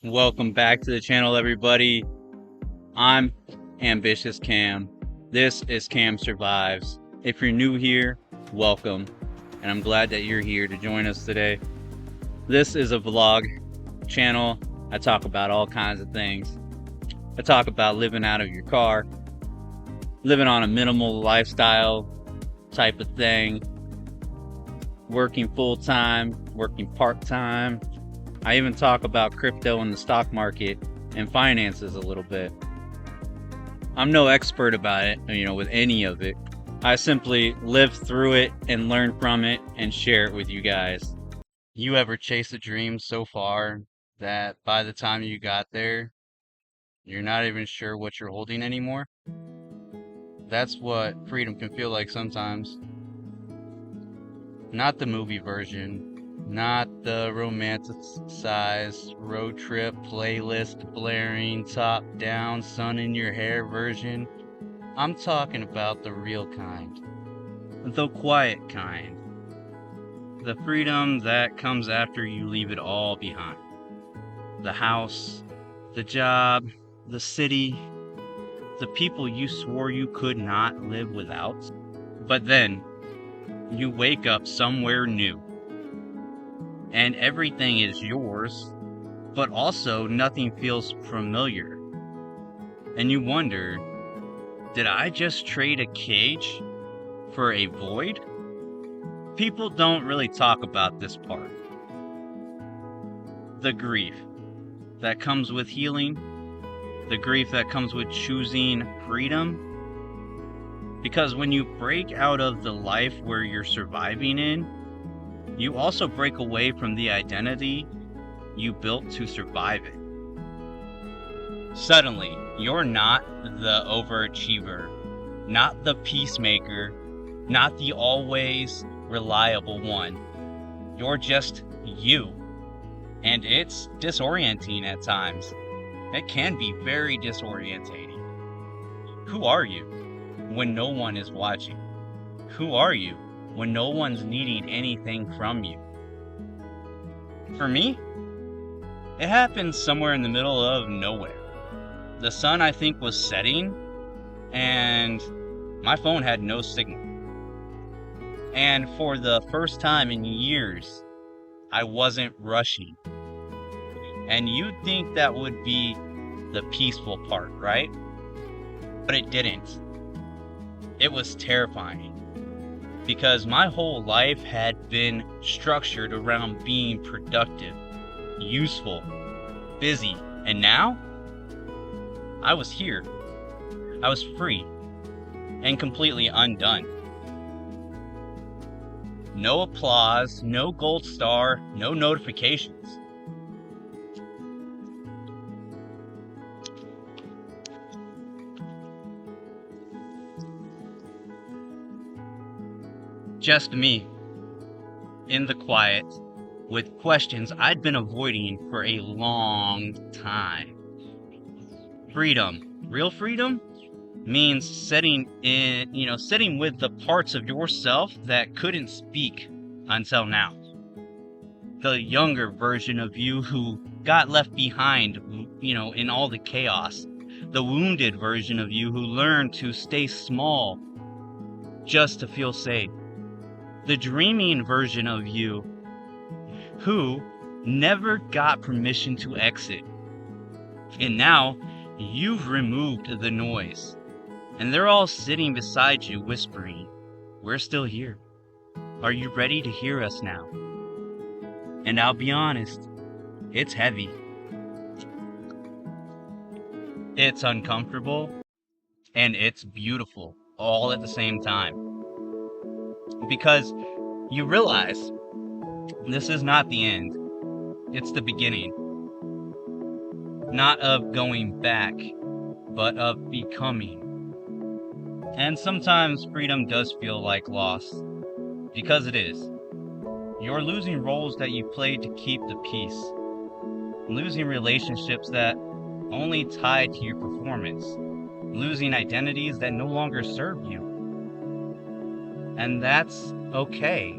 Welcome back to the channel, everybody. I'm Ambitious Cam. This is Cam Survives. If you're new here, welcome, and I'm glad that you're here to join us today. This is a vlog channel. I talk about all kinds of things. I talk about living out of your car, living on a minimal lifestyle type of thing, working full-time, working part-time. I even talk about crypto and the stock market and finances a little bit. I'm no expert about it, with any of it. I simply live through it and learn from it and share it with you guys. You ever chase a dream so far that by the time you got there, you're not even sure what you're holding anymore? That's what freedom can feel like sometimes. Not the movie version, not the romanticized road trip playlist blaring top down sun in your hair version. I'm talking about the real kind, the quiet kind, the freedom that comes after you leave it all behind. The house, the job, the city, the people you swore you could not live without. But then you wake up somewhere new, and everything is yours, but also nothing feels familiar. And you wonder, did I just trade a cage for a void? People don't really talk about this part. The grief that comes with healing, the grief that comes with choosing freedom. Because when you break out of the life where you're surviving in, you also break away from the identity you built to survive it. Suddenly, you're not the overachiever, not the peacemaker, not the always reliable one. You're just you. And it's disorienting at times. It can be very disorientating. Who are you when no one is watching? Who are you when no one's needing anything from you? For me, it happened somewhere in the middle of nowhere. The sun, I think, was setting, and my phone had no signal. And for the first time in years, I wasn't rushing. And you'd think that would be the peaceful part, right? But it didn't. It was terrifying. Because my whole life had been structured around being productive, useful, busy, and now I was here. I was free and completely undone. No applause, no gold star, no notifications. Just me, in the quiet, with questions I'd been avoiding for a long time. Freedom, real freedom, means sitting with the parts of yourself that couldn't speak until now. The younger version of you who got left behind, in all the chaos. The wounded version of you who learned to stay small just to feel safe. The dreaming version of you who never got permission to exit. And now you've removed the noise, and they're all sitting beside you whispering, "We're still here. Are you ready to hear us now?" And I'll be honest, it's heavy. It's uncomfortable, and it's beautiful all at the same time. Because you realize this is not the end. It's the beginning. Not of going back, but of becoming. And sometimes freedom does feel like loss, because it is. You're losing roles that you played to keep the peace, losing relationships that only tied to your performance, losing identities that no longer serve you. And that's okay.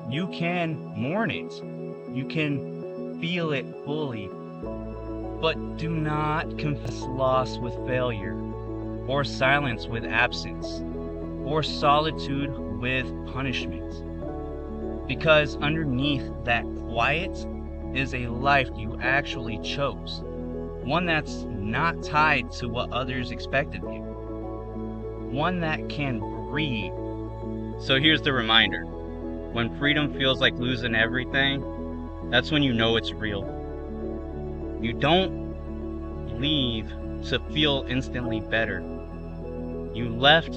You can mourn it. You can feel it fully. But do not confess loss with failure, or silence with absence, or solitude with punishment. Because underneath that quiet is a life you actually chose, one that's not tied to what others expect of you, one that can breathe. So here's the reminder. When freedom feels like losing everything, that's when you know it's real. You don't leave to feel instantly better. You left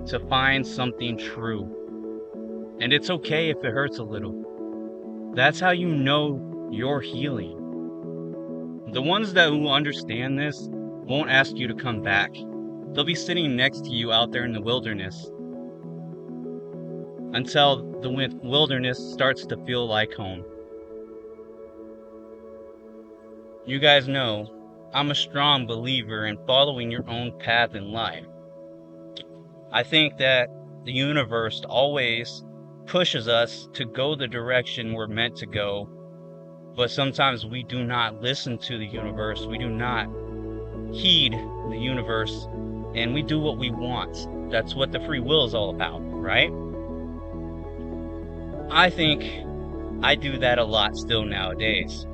to find something true. And it's okay if it hurts a little. That's how you know you're healing. The ones that will understand this won't ask you to come back. They'll be sitting next to you out there in the wilderness until the wilderness starts to feel like home. You guys know I'm a strong believer in following your own path in life. I think that the universe always pushes us to go the direction we're meant to go, but sometimes we do not listen to the universe. We do not heed the universe, and we do what we want. That's what the free will is all about, right? I think I do that a lot still nowadays,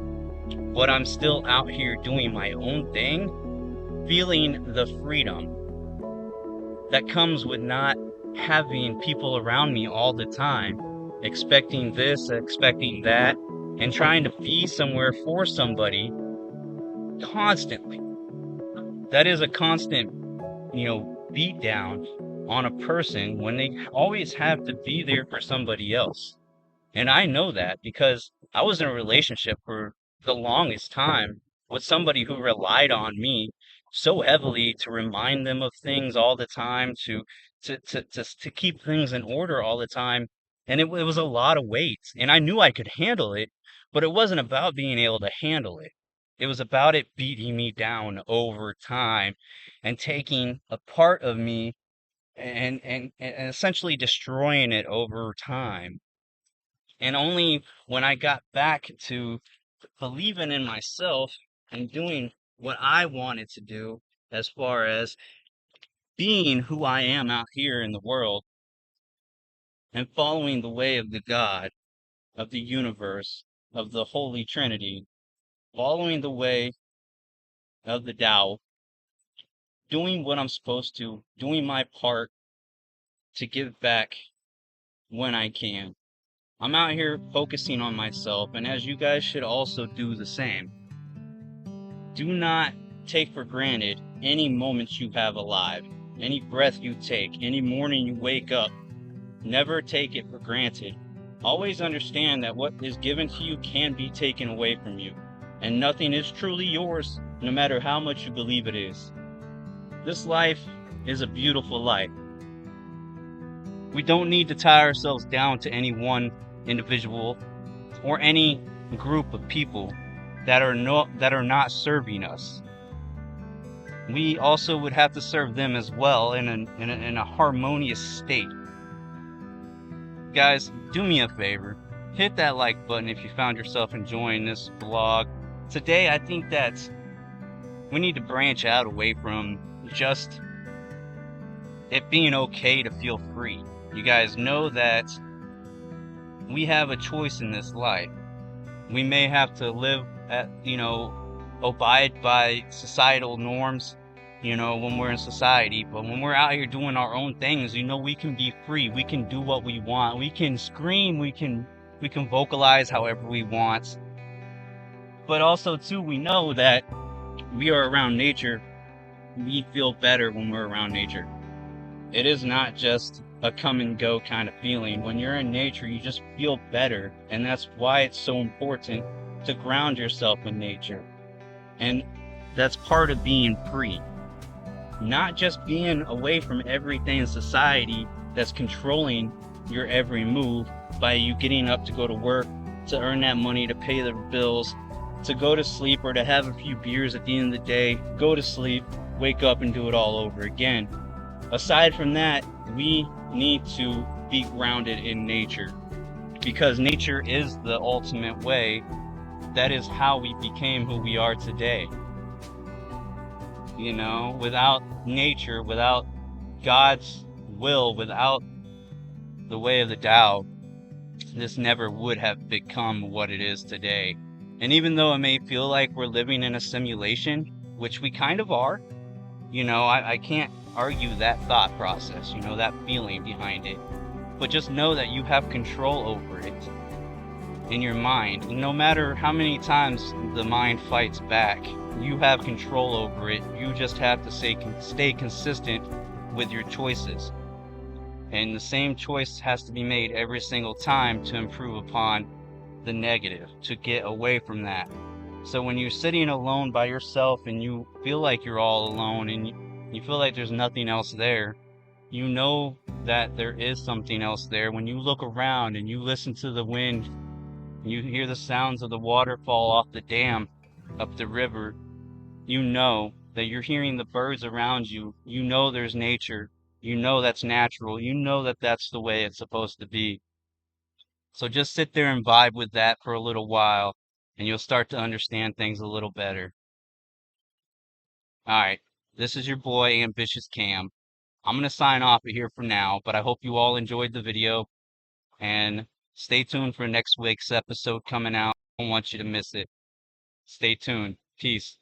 but I'm still out here doing my own thing, feeling the freedom that comes with not having people around me all the time, expecting this, expecting that, and trying to be somewhere for somebody constantly. That is a constant, beat down on a person when they always have to be there for somebody else. And I know that because I was in a relationship for the longest time with somebody who relied on me so heavily to remind them of things all the time, to keep things in order all the time. And it was a lot of weight. And I knew I could handle it, but it wasn't about being able to handle it. It was about it beating me down over time and taking a part of me and essentially destroying it over time. And only when I got back to believing in myself and doing what I wanted to do, as far as being who I am out here in the world and following the way of the God, of the universe, of the Holy Trinity, following the way of the Tao, doing what I'm supposed to, doing my part to give back when I can. I'm out here focusing on myself, and as you guys should also do the same. Do not take for granted any moments you have alive, any breath you take, any morning you wake up. Never take it for granted. Always understand that what is given to you can be taken away from you, and nothing is truly yours, no matter how much you believe it is. This life is a beautiful life. We don't need to tie ourselves down to any one individual or any group of people that are not serving us. We also would have to serve them as well in a harmonious state. Guys, do me a favor. Hit that like button if you found yourself enjoying this vlog. Today, I think that we need to branch out away from just it being okay to feel free. You guys know that we have a choice in this life. We may have to live abide by societal norms, when we're in society, but when we're out here doing our own things, we can be free. We can do what we want. We can scream, we can vocalize however we want. But also too, we know that we are around nature. We feel better when we're around nature. It is not just a come and go kind of feeling. When you're in nature, you just feel better. And that's why it's so important to ground yourself in nature. And that's part of being free. Not just being away from everything in society that's controlling your every move by you getting up to go to work, to earn that money, to pay the bills, to go to sleep, or to have a few beers at the end of the day, go to sleep, wake up and do it all over again. Aside from that, we need to be grounded in nature, because nature is the ultimate way that is how we became who we are today. Without nature, without God's will, without the way of the Tao, this never would have become what it is today. And even though it may feel like we're living in a simulation, which we kind of are, I can't argue that thought process, that feeling behind it. But just know that you have control over it in your mind. And no matter how many times the mind fights back, you have control over it. You just have to stay consistent with your choices. And the same choice has to be made every single time to improve upon the negative, to get away from that. So when you're sitting alone by yourself and you feel like you're all alone and you feel like there's nothing else there, you know that there is something else there. When you look around and you listen to the wind, and you hear the sounds of the waterfall off the dam up the river, you know that you're hearing the birds around you. You know there's nature. You know that's natural. You know that that's the way it's supposed to be. So just sit there and vibe with that for a little while, and you'll start to understand things a little better. All right, this is your boy, Ambitious Cam. I'm going to sign off of here for now, but I hope you all enjoyed the video, and stay tuned for next week's episode coming out. I don't want you to miss it. Stay tuned. Peace.